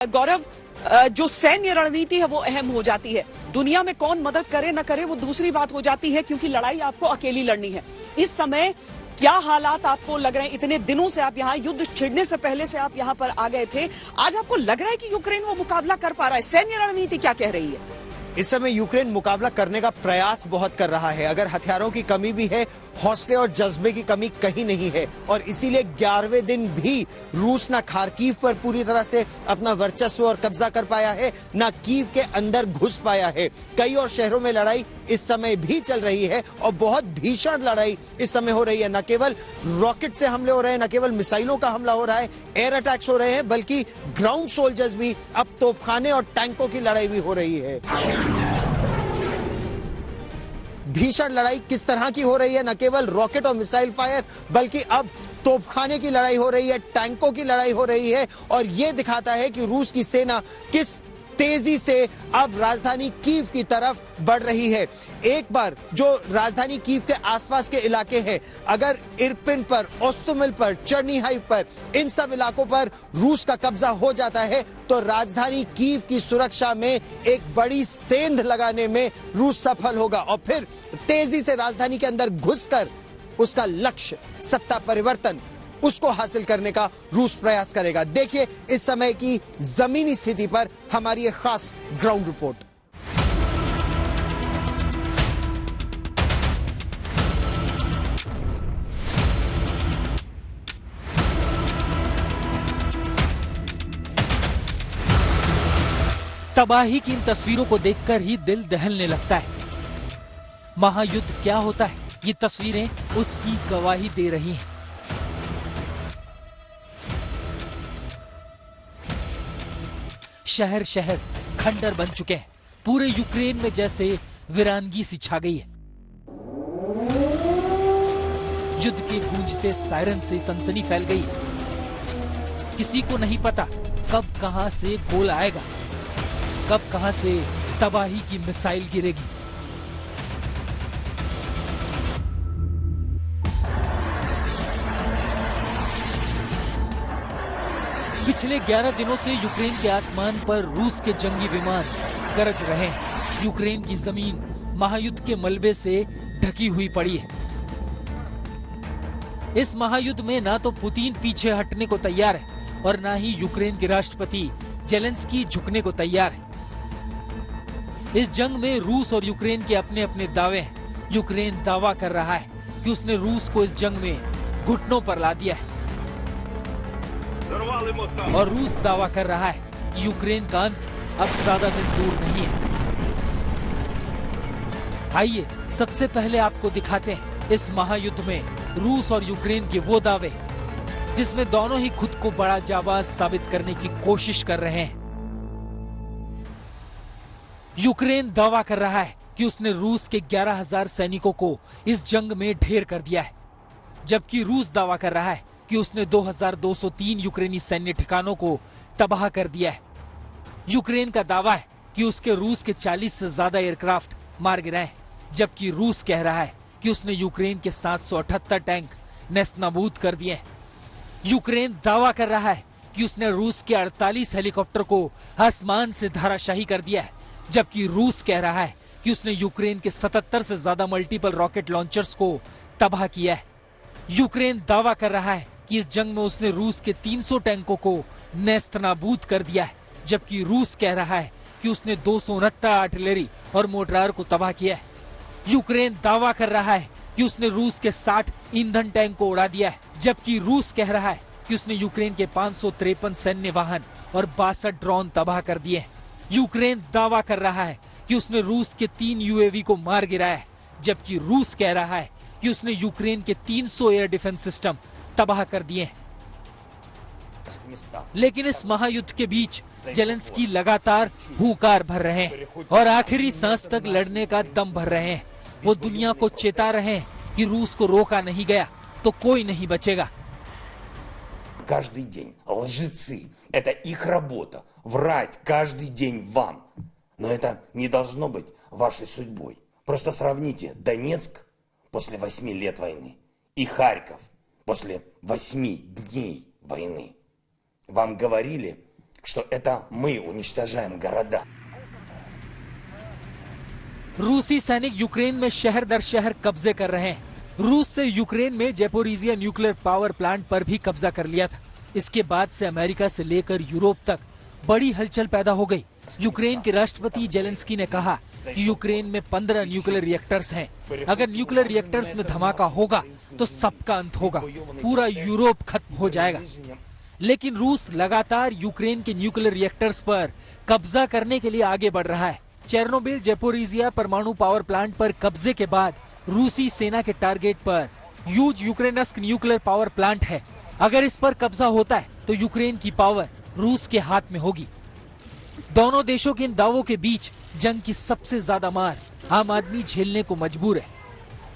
गौरव, जो सैन्य रणनीति है वो अहम हो जाती है। दुनिया में कौन मदद करे न करे वो दूसरी बात हो जाती है, क्योंकि लड़ाई आपको अकेली लड़नी है। इस समय क्या हालात आपको लग रहे हैं? इतने दिनों से आप यहाँ, युद्ध छिड़ने से पहले से आप यहाँ पर आ गए थे, आज आपको लग रहा है कि यूक्रेन वो मुकाबला कर पा रहा है? सैन्य रणनीति क्या कह रही है? इस समय यूक्रेन मुकाबला करने का प्रयास बहुत कर रहा है। अगर हथियारों की कमी भी है, हौसले और जज्बे की कमी कहीं नहीं है। और इसीलिए 11वें दिन भी रूस ना खार्कीव पर पूरी तरह से अपना वर्चस्व और कब्जा कर पाया है, ना कीव के अंदर घुस पाया है। कई और शहरों में लड़ाई इस समय भी चल रही है और बहुत भीषण लड़ाई इस समय हो रही है। न केवल रॉकेट से हमले हो रहे हैं, न केवल मिसाइलों का हमला हो रहा है, एयर अटैक्स हो रहे हैं, बल्कि ग्राउंड सोल्जर्स भी, अब तोपखाने और टैंकों की लड़ाई भी हो रही है। भीषण लड़ाई किस तरह की हो रही है? न केवल रॉकेट और मिसाइल फायर, बल्कि अब तोपखाने की लड़ाई हो रही है, टैंकों की लड़ाई हो रही है। और यह दिखाता है कि रूस की सेना किस तेजी से अब राजधानी कीव की तरफ बढ़ रही है। एक बार जो राजधानी कीव के आसपास के इलाके हैं, अगर इरपिन पर, ओस्तुमिल पर, चर्नीहाइव पर, इन सब इलाकों पर रूस का कब्जा हो जाता है, तो राजधानी कीव की सुरक्षा में एक बड़ी सेंध लगाने में रूस सफल होगा और फिर तेजी से राजधानी के अंदर घुसकर उसका लक्ष्य, सत्ता परिवर्तन, उसको हासिल करने का रूस प्रयास करेगा। देखिए इस समय की जमीनी स्थिति पर हमारी एक खास ग्राउंड रिपोर्ट। तबाही की इन तस्वीरों को देखकर ही दिल दहलने लगता है। महायुद्ध क्या होता है, ये तस्वीरें उसकी गवाही दे रही हैं। शहर शहर खंडर बन चुके हैं। पूरे यूक्रेन में जैसे वीरानगी सी छा गई है। युद्ध के गूंजते सायरन से सनसनी फैल गई। किसी को नहीं पता कब कहां से गोला आएगा, कब कहां से तबाही की मिसाइल गिरेगी। पिछले 11 दिनों से यूक्रेन के आसमान पर रूस के जंगी विमान गरज रहे हैं। यूक्रेन की जमीन महायुद्ध के मलबे से ढकी हुई पड़ी है। इस महायुद्ध में ना तो पुतिन पीछे हटने को तैयार है और ना ही यूक्रेन के राष्ट्रपति जेलेंस्की झुकने को तैयार है। इस जंग में रूस और यूक्रेन के अपने अपने दावे हैं। यूक्रेन दावा कर रहा है कि उसने रूस को इस जंग में घुटनों पर ला दिया है और रूस दावा कर रहा है कि यूक्रेन का अंत अब ज्यादा दिन दूर नहीं है। आइए सबसे पहले आपको दिखाते हैं इस महायुद्ध में रूस और यूक्रेन के वो दावे जिसमें दोनों ही खुद को बड़ा जाबाज साबित करने की कोशिश कर रहे हैं। यूक्रेन दावा कर रहा है कि उसने रूस के 11,000 सैनिकों को इस जंग में ढेर कर दिया है, जबकि रूस दावा कर रहा है कि उसने 2,203 यूक्रेनी सैन्य ठिकानों को तबाह कर दिया है। यूक्रेन का दावा है कि उसके रूस के 40 से ज्यादा एयरक्राफ्ट मार गिराए हैं, जबकि रूस कह रहा है कि उसने यूक्रेन के 778 टैंक नेस्तनाबूद कर दिए हैं। यूक्रेन दावा कर रहा है कि उसने रूस के 48 हेलीकॉप्टर को आसमान से धराशाही कर दिया है, जबकि रूस कह रहा है कि उसने यूक्रेन के 77 से ज्यादा मल्टीपल रॉकेट लॉन्चर्स को तबाह किया है। यूक्रेन दावा कर रहा है कि इस जंग में उसने रूस के 300 टैंकों को नेस्तनाबूद कर दिया है, जबकि रूस कह रहा है कि उसने 269 आर्टिलरी और मोर्टार को तबाह किया है। यूक्रेन दावा कर रहा है कि उसने रूस के 60 ईंधन टैंक को उड़ा दिया है, जबकि रूस कह रहा है कि उसने यूक्रेन के 553 सैन्य वाहन और 62 ड्रोन तबाह कर दिए हैं। यूक्रेन दावा कर रहा है कि उसने रूस के 3 यूएवी को मार गिराया है, जबकि रूस कह रहा है कि उसने यूक्रेन के 300 एयर डिफेंस सिस्टम तबाह कर दिए हैं। लेकिन इस महायुद्ध के बीच जेलेंस्की लगातार हुंकार भर रहे हैं और आखिरी सांस तक लड़ने का दम भर रहे हैं। वो दुनिया को चेता रहे हैं कि रूस को रोका नहीं गया तो कोई नहीं बचेगा। Каждый день лжецы, это их работа, врать каждый день вам. Но это не должно быть вашей судьбой. Просто сравните Донецк после 8 лет войны и Харьков после 8 дней войны. Вам говорили, что это мы уничтожаем города. रूसी सैनिक यूक्रेन में शहर दर शहर कब्जे कर रहे हैं। रूस से यूक्रेन में जेपोरिजिया न्यूक्लियर पावर प्लांट पर भी कब्जा कर लिया था। इसके बाद से अमेरिका से लेकर यूरोप तक बड़ी हलचल पैदा हो गई। यूक्रेन के राष्ट्रपति जेलेंस्की ने कहा कि यूक्रेन में 15 न्यूक्लियर रिएक्टर्स हैं। अगर न्यूक्लियर रिएक्टर्स में धमाका होगा तो सबका अंत होगा, पूरा यूरोप खत्म हो जाएगा। लेकिन रूस लगातार यूक्रेन के न्यूक्लियर रिएक्टर्स पर कब्जा करने के लिए आगे बढ़ रहा है। चेर्नोबिल जेपोरिजिया परमाणु पावर प्लांट पर कब्जे के बाद रूसी सेना के टारगेट पर यूज यूक्रेनस्क न्यूक्लियर पावर प्लांट है। अगर इस पर कब्जा होता है तो यूक्रेन की पावर रूस के हाथ में होगी। दोनों देशों के इन दावों के बीच जंग की सबसे ज्यादा मार आम आदमी झेलने को मजबूर है।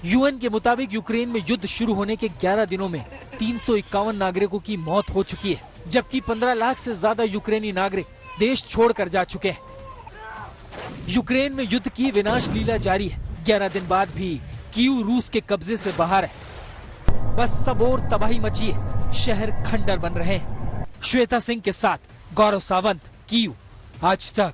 यूएन के मुताबिक यूक्रेन में युद्ध शुरू होने के 11 दिनों में 351 नागरिकों की मौत हो चुकी है, जबकि 15 लाख से ज्यादा यूक्रेनी नागरिक देश छोड़कर जा चुके हैं। यूक्रेन में युद्ध की विनाश लीला जारी है। 11 दिन बाद भी कीव रूस के कब्जे से बाहर है। बस सब और तबाही मची है, शहर खंडर बन रहे हैं। श्वेता सिंह के साथ गौरव सावंत, कीव, आज तक।